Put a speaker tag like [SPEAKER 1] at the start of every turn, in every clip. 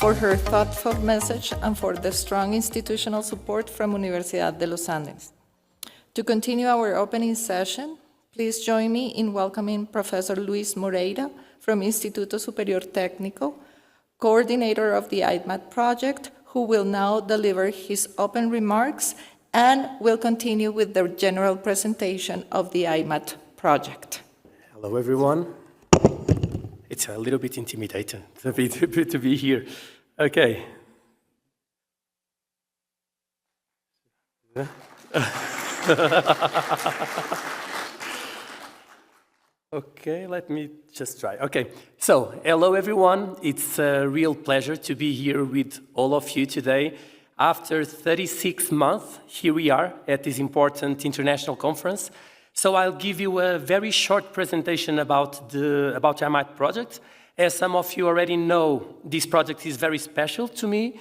[SPEAKER 1] for her thoughtful message and for the strong institutional support from Universidad de los Andes. To continue our opening session, please join me in welcoming Professor Luis Moreira from Instituto Superior Técnico, coordinator of the IMAT project, who will now deliver his open remarks and will continue with the general presentation of the IMAT project.
[SPEAKER 2] Hello, everyone. It's a little bit intimidating to be here. Okay. Okay, let me just try. Okay, so hello, everyone. It's a real pleasure to be here with all of you today. After 36 months, here we are at this important international conference. So I'll give you a very short presentation about the IMAT project. As some of you already know, this project is very special to me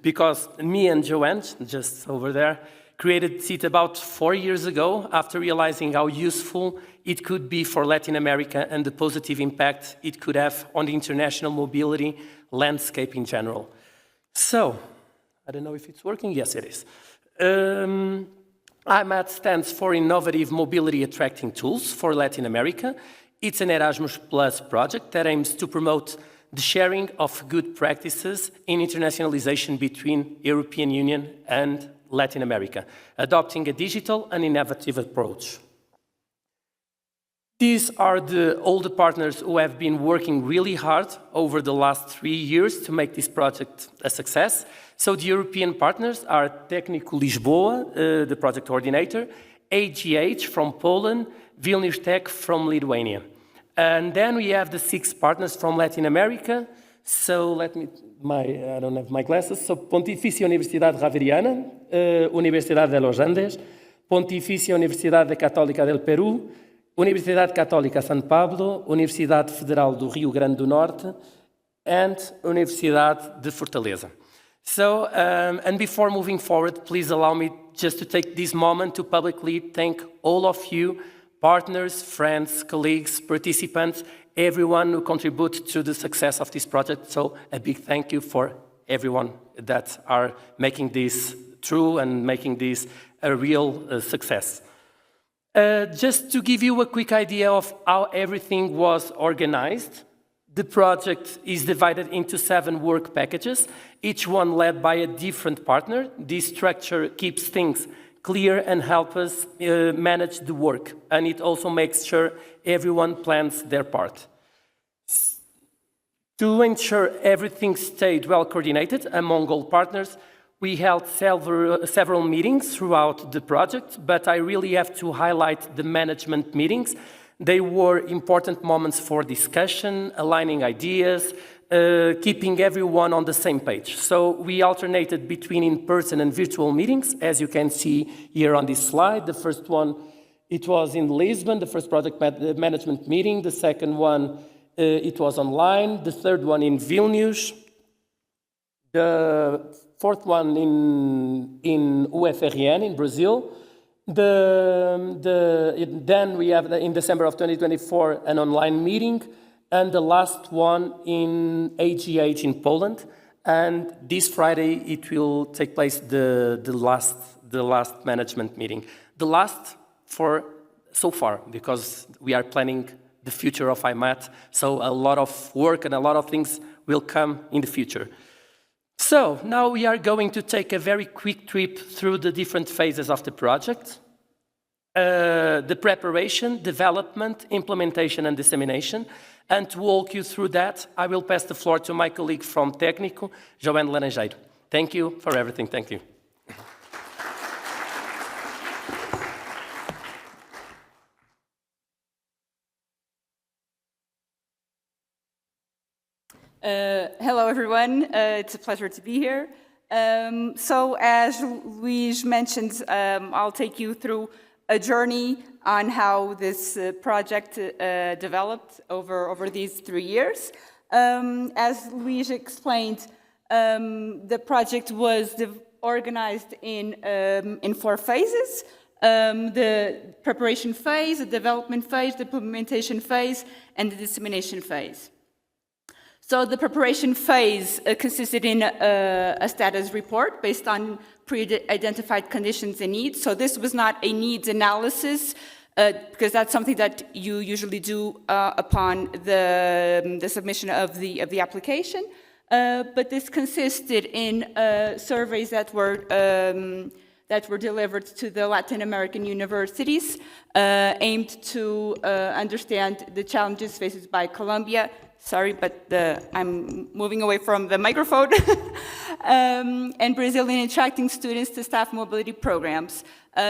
[SPEAKER 2] because me and Joanne, just over there, created it about 4 years ago after realizing how useful it could be for Latin America and the positive impact it could have on the international mobility landscape in general. So, I don't know if it's working. Yes, it is. IMAT stands for Innovative Mobility Attracting Tools for Latin America. It's an Erasmus Plus project that aims to promote the sharing of good practices in internationalization between European Union and Latin America, adopting a digital and innovative approach. These are all the partners who have been working really hard over the last 3 years to make this project a success. So the European partners are Técnico Lisboa, the project coordinator, AGH from Poland, Vilnius Tech from Lithuania. And then we have the 6 partners from Latin America. So I don't have my glasses. So Pontifícia Universidade Javeriana, Universidade de los Andes, Pontifícia Universidade Católica del Perú, Universidade Católica São Pablo, Universidade Federal do Rio Grande do Norte, and Universidade de Fortaleza. So, and before moving forward, please allow me just to take this moment to publicly thank all of you, partners, friends, colleagues, participants, everyone who contributed to the success of this project. So a big thank you for everyone that are making this true and making this a real success. Just to give you a quick idea of how everything was organized, the project is divided into 7 work packages, each one led by a different partner. This structure keeps things clear and helps us manage the work, and it also makes sure everyone plans their part. To ensure everything stayed well coordinated among all partners, we held several meetings throughout the project, but I really have to highlight the management meetings. They were important moments for discussion, aligning ideas, keeping everyone on the same page. So we alternated between in-person and virtual meetings, as you can see here on this slide. The first one, it was in Lisbon, the first project management meeting. The second one, it was online. The third one in Vilnius. The fourth one in UFRN in Brazil. Then we have, in December of 2024, an online meeting, and the last one in AGH in Poland. And this Friday, it will take place the last management meeting. The last for so far, because we are planning the future of IMAT, so a lot of work and a lot of things will come in the future. So now we are going to take a very quick trip through the different phases of the project. The preparation, development, implementation, and dissemination. And to walk you through that, I will pass the floor to my colleague from Técnico, Joanne Laranjeiro. Thank you for everything. Thank you.
[SPEAKER 3] Hello, everyone. It's a pleasure to be here. So as Luis mentioned, I'll take you through a journey on how this project developed over these 3 years. As Luis explained, the project was organized in 4 phases. The preparation phase, the development phase, the implementation phase, and the dissemination phase. So the preparation phase consisted in a status report based on pre-identified conditions and needs. So this was not a needs analysis, because that's something that you usually do upon the submission of the application. But this consisted in surveys that were delivered to the Latin American universities, aimed to understand the challenges faced by Colombia. Sorry, but I'm moving away from the microphone. And Brazil in attracting students to staff mobility programs.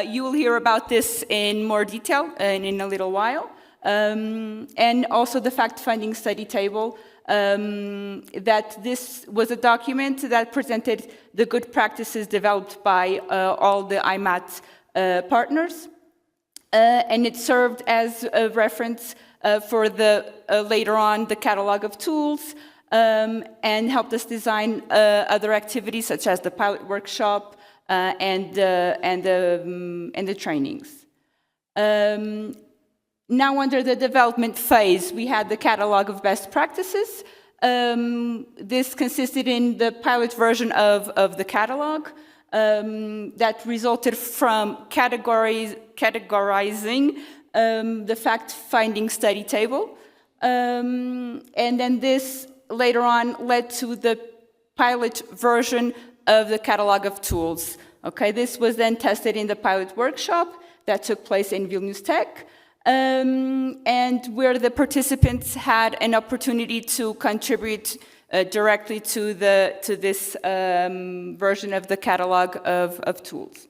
[SPEAKER 3] You will hear about this in more detail in a little while. And also the fact-finding study table, that this was a document that presented the good practices developed by all the IMAT partners. And it served as a reference for later on the catalog of tools, and helped us design other activities such as the pilot workshop and the trainings. Now, under the development phase, we had the catalog of best practices. This consisted in the pilot version of the catalog that resulted from categorizing the fact-finding study table. And then this later on led to the pilot version of the catalog of tools. Okay, this was then tested in the pilot workshop that took place in Vilnius Tech, and where the participants had an opportunity to contribute directly to this version of the catalog of tools.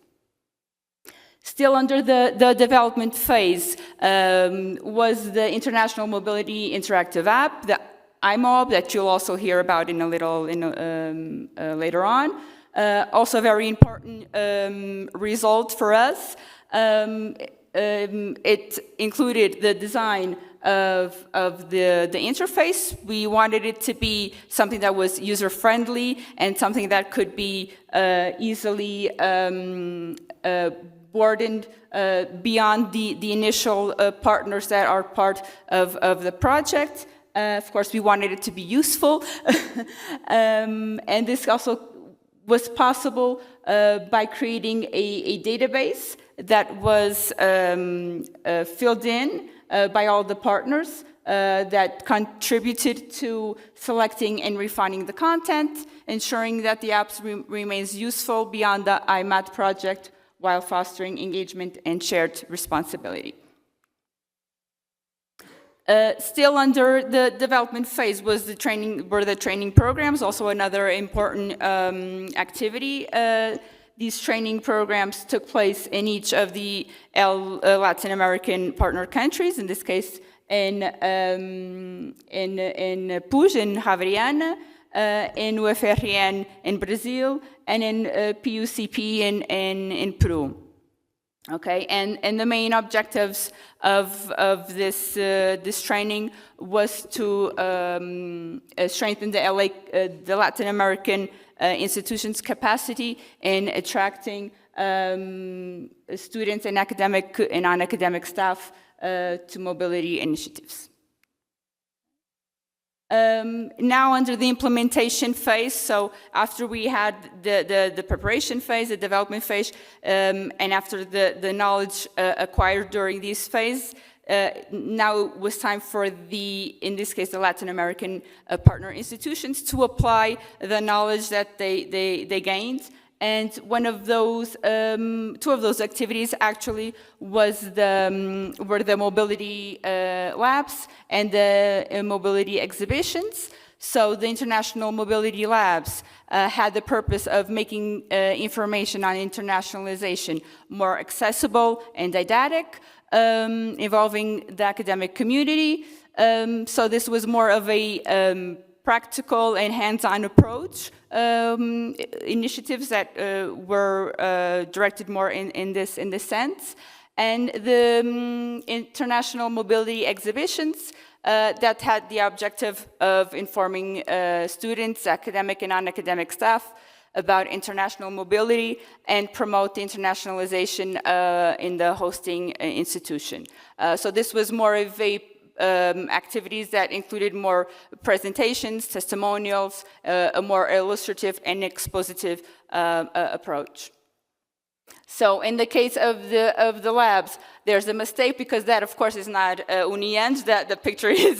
[SPEAKER 3] Still under the development phase was the International Mobility Interactive App, the IMOB, that you'll also hear about in a little later on. Also a very important result for us. It included the design of the interface. We wanted it to be something that was user-friendly and something that could be easily broadened beyond the initial partners that are part of the project. Of course, we wanted it to be useful. And this also was possible by creating a database that was filled in by all the partners that contributed to selecting and refining the content, ensuring that the apps remains useful beyond the IMAT project while fostering engagement and shared responsibility. Still under the development phase were the training programs, also another important activity. These training programs took place in each of the Latin American partner countries, in this case in PUJ in Javeriana, in UFRN in Brazil, and in PUCP in Peru. Okay, and the main objectives of this training was to strengthen the Latin American institutions' capacity in attracting students and academic and non-academic staff to mobility initiatives. Now under the implementation phase, so after we had the preparation phase, the development phase, and after the knowledge acquired during this phase, now it was time for in this case, the Latin American partner institutions to apply the knowledge that they gained. And one of those, two of those activities actually were the mobility labs and the mobility exhibitions. So the International Mobility Labs had the purpose of making information on internationalization more accessible and didactic, involving the academic community. So this was more of a practical and hands-on approach, initiatives that were directed more in this sense. And the international mobility exhibitions that had the objective of informing students, academic and non-academic staff about international mobility and promote the internationalization in the hosting institution. So this was more of a activities that included more presentations, testimonials, a more illustrative and expositive approach. So in the case of the labs, there's a mistake because that, of course, is not Uniand, that the picture is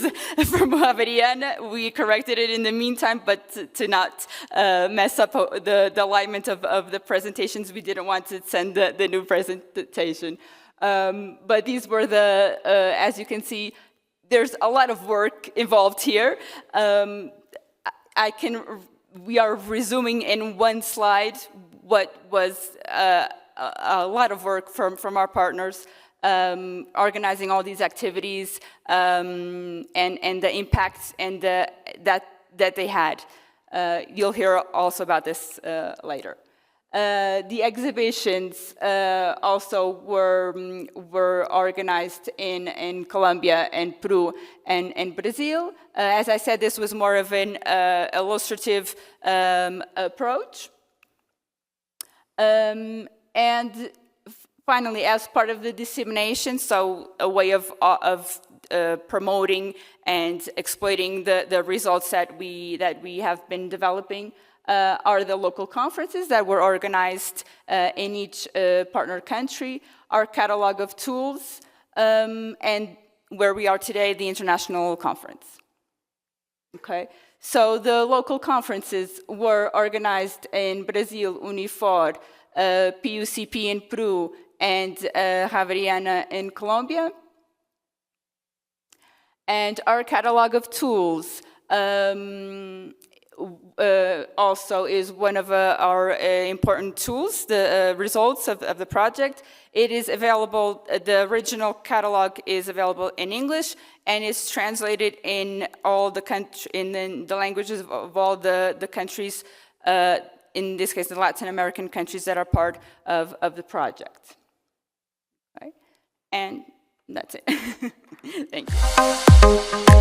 [SPEAKER 3] from Javeriana. We corrected it in the meantime, but to not mess up the alignment of the presentations, we didn't want to send the new presentation. But these were as you can see, there's a lot of work involved here. We are resuming in one slide what was a lot of work from our partners, organizing all these activities and the impacts and that they had. You'll hear also about this later. The exhibitions also were organized in Colombia and Peru and Brazil. As I said, this was more of an illustrative approach. And finally, as part of the dissemination, so a way of promoting and exploiting the results that we have been developing, are the local conferences that were organized in each partner country, our catalog of tools, and where we are today, the international conference. Okay, so the local conferences were organized in Brazil, Unifor, PUCP in Peru, and Javeriana in Colombia. And our catalog of tools also is one of our important tools, the results of the project. It is available, the original catalog is available in English and is translated in all the the languages of all the countries, in this case, the Latin American countries that are part of the project. Okay? And that's it. Thank you.